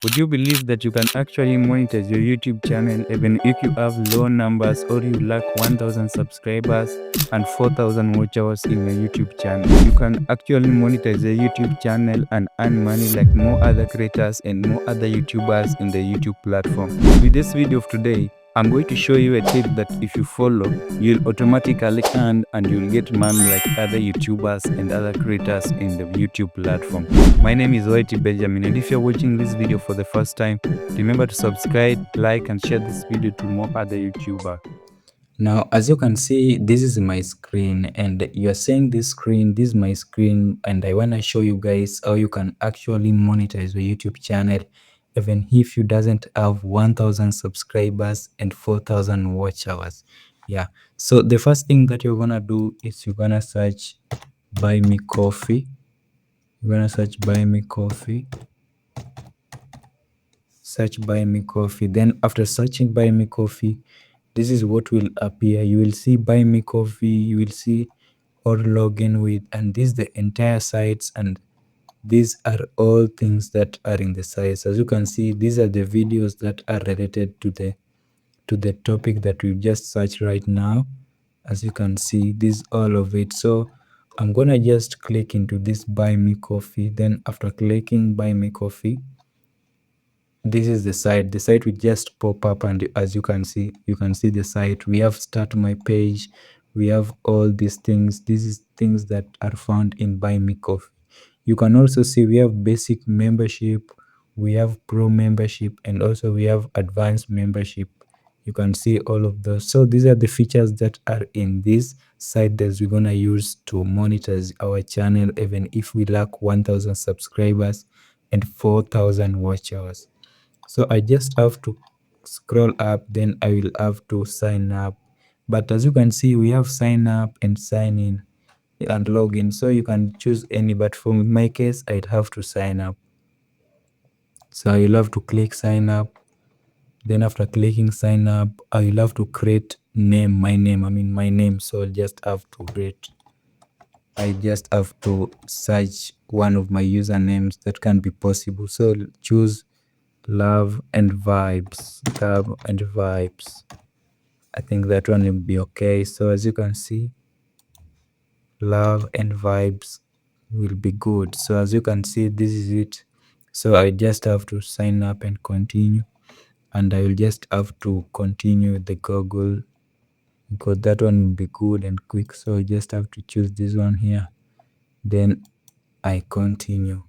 Would you believe that you can actually monetize your YouTube channel even if you have low numbers or you lack 1000 subscribers and 4000 watch hours in your YouTube channel? You can actually monetize your YouTube channel and earn money like more other creators and more other YouTubers in the YouTube platform. With this video of today, I'm going to show you a tip that if you follow, you'll automatically earn and you'll get money like other YouTubers and other creators in the YouTube platform. My name is Whitey Benjamin, and if you're watching this video for the first time, remember to subscribe, like, and share this video to more other YouTubers. Now, as you can see, this is my screen, and you're seeing this screen, this is my screen, and I want to show you guys how you can actually monetize your YouTube channel even if you doesn't have 1000 subscribers and 4000 watch hours. Yeah, so the first thing that you're gonna do is you're gonna search buy me coffee. You're gonna search buy me coffee. Search buy me coffee. Then after searching buy me coffee, this is what will appear. You will see buy me coffee, you will see or login with, and this is the entire sites, and these are all things that are in the sites. As you can see, these are the videos that are related to the topic that we've just searched right now. As you can see, this all of it. So I'm gonna just click into this buy me coffee. Then after clicking buy me coffee, this is the site will just pop up, and as you can see the site. We have start my page, we have all these things. This is things that are found in buy me coffee. You can also see we have basic membership, we have pro membership, and also we have advanced membership. You can see all of those. So these are the features that are in this site that we're gonna use to monetize our channel even if we lack 1000 subscribers and 4000 watch hours. So I just have to scroll up, then I will have to sign up. But as you can see, we have sign up and sign in and login. So you can choose any, but for my case, I'd have to sign up. So you'll have to click sign up. Then after clicking sign up, I will have to create my name. So I just have to search one of my usernames that can be possible. So choose love and vibes. I think that one will be okay. So as you can see, love and vibes will be good. So as you can see, this is it. So I just have to sign up and continue, and I will just have to continue the Google because that one will be good and quick. So I just have to choose this one here, then I continue.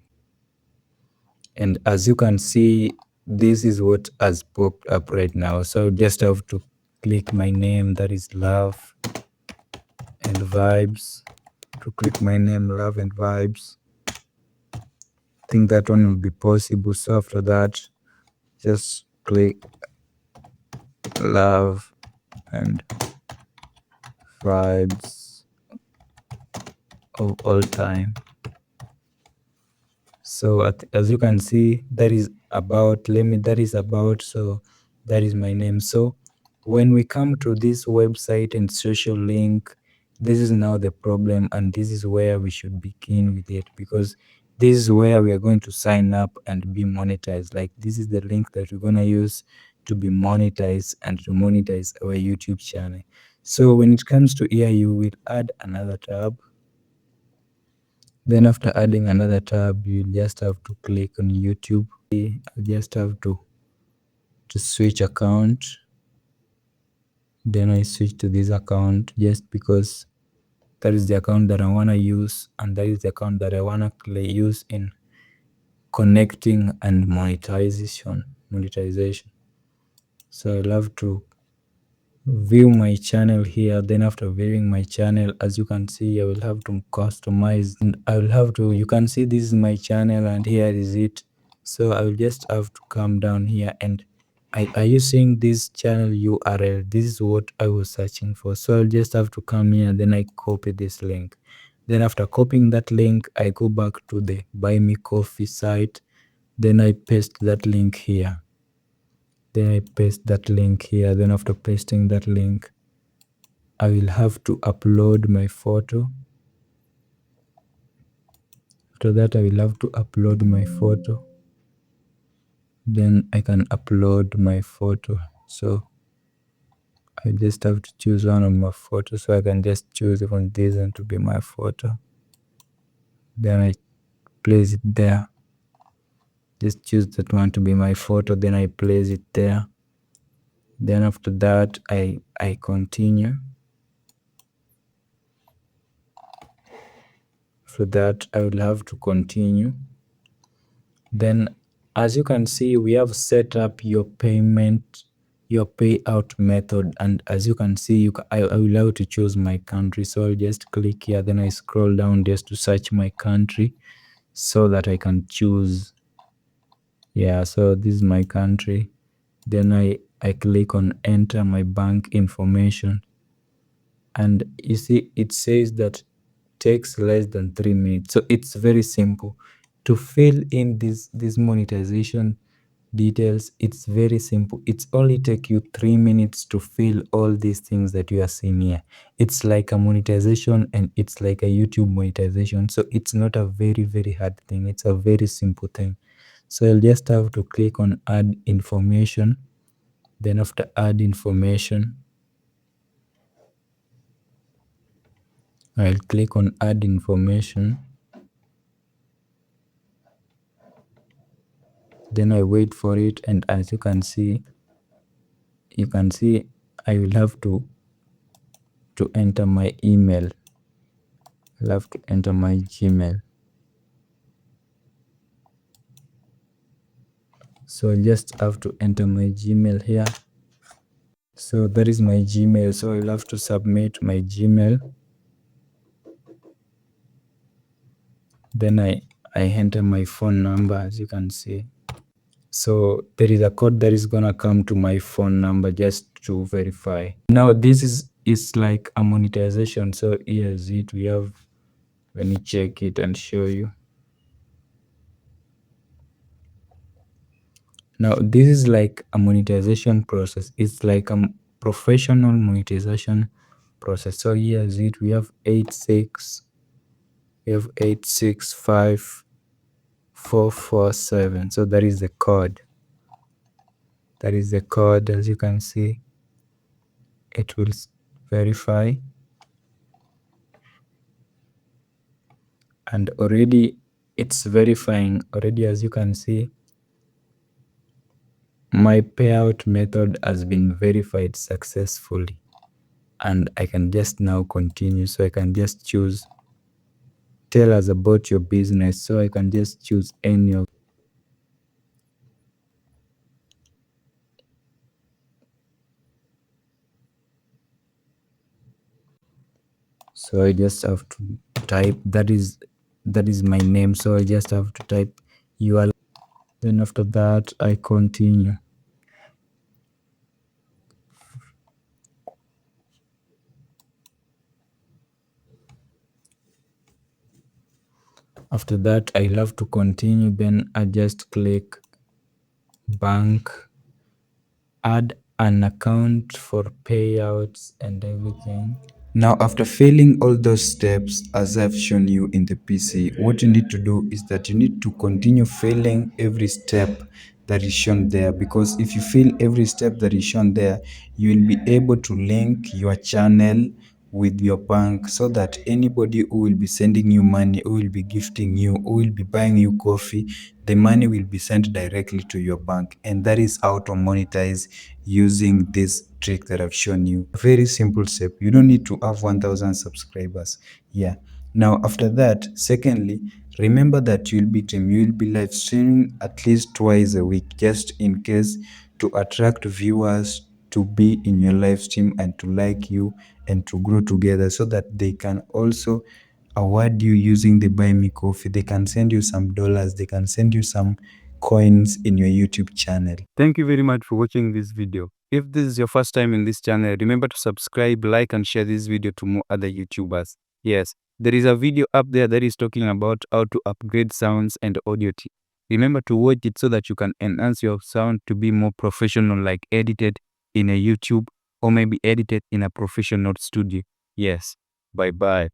And as you can see, this is what has popped up right now. So just have to click my name, that is love and vibes. To click my name, love and vibes, I think that one will be possible. So after that, just click love and vibes of all time. So as you can see, that is about, so that is my name. So when we come to this website and social link, this is now the problem, and this is where we should begin with it, because this is where we are going to sign up and be monetized. Like, this is the link that we're going to use to be monetized and to monetize our YouTube channel. So when it comes to here, you will add another tab. Then after adding another tab, you just have to click on YouTube. I'll just have to switch account. Then I switch to this account just because that is the account that I want to use, and that is the account that I want to use in connecting and monetization. So I'll have to view my channel here. Then after viewing my channel, as you can see, I will have to customize, and I will have to, you can see this is my channel and here is it. So I will just have to come down here, and are you seeing this channel URL? This is what I was searching for. So I'll just have to come here, then I copy this link. Then after copying that link, I go back to the buy me coffee site. Then I paste that link here. Then after pasting that link, I will have to upload my photo. After that, I will have to upload my photo. Then I can upload my photo. So I just have to choose one of my photos. So I can just choose even this one to be my photo. Then I place it there. Just choose that one to be my photo. Then I place it there. Then after that, I continue. After that, I will have to continue. Then, as you can see, we have set up your payment, your payout method. And as you can see, I will have to choose my country. So I'll just click here. Then I scroll down just to search my country so that I can choose. Yeah, so this is my country. Then I click on enter my bank information. And you see, it says that takes less than 3 minutes. So it's very simple to fill in this monetization details. It's very simple. It's only take you 3 minutes to fill all these things that you are seeing here. It's like a monetization and it's like a YouTube monetization. So it's not a very hard thing. It's a very simple thing. So I'll just have to click on add information. Then after add information, I'll click on add information. Then I wait for it, and as you can see I will have to enter my email. I'll have to enter my Gmail. So I just have to enter my Gmail here. So that is my Gmail. So I'll have to submit my Gmail. Then I enter my phone number, as you can see. So there is a code that is gonna come to my phone number just to verify. Now this is like a monetization. So here's it. We have, let me check it and show you. Now this is like a monetization process. It's like a professional monetization process. So here's it. We have 8654447. So that is the code. That is the code. As you can see, it will verify. And already it's verifying already. As you can see, my payout method has been verified successfully, and I can just now continue. So I can just choose tell us about your business. So I can just choose any of. So I just have to type that is my name. So I just have to type URL. Then after that I continue. After that I love to continue. Then I just click bank, add an account for payouts and everything. Now, after filling all those steps as I've shown you in the PC, what you need to do is that you need to continue filling every step that is shown there, because if you fill every step that is shown there, you will be able to link your channel with your bank, so that anybody who will be sending you money, who will be gifting you, who will be buying you coffee, the money will be sent directly to your bank. And that is how to monetize using this trick that I've shown you. Very simple step. You don't need to have 1000 subscribers. Yeah. Now after that, secondly, remember that you'll be live streaming at least twice a week, just in case, to attract viewers to be in your live stream and to like you and to grow together, so that they can also award you using the buy me coffee. They can send you some dollars, they can send you some coins in your YouTube channel. Thank you very much for watching this video. If this is your first time in this channel, remember to subscribe, like and share this video to more other YouTubers. Yes, there is a video up there that is talking about how to upgrade sounds and audio. Remember to watch it so that you can enhance your sound to be more professional, like edited in a YouTube or maybe edited in a professional studio. Yes, bye bye.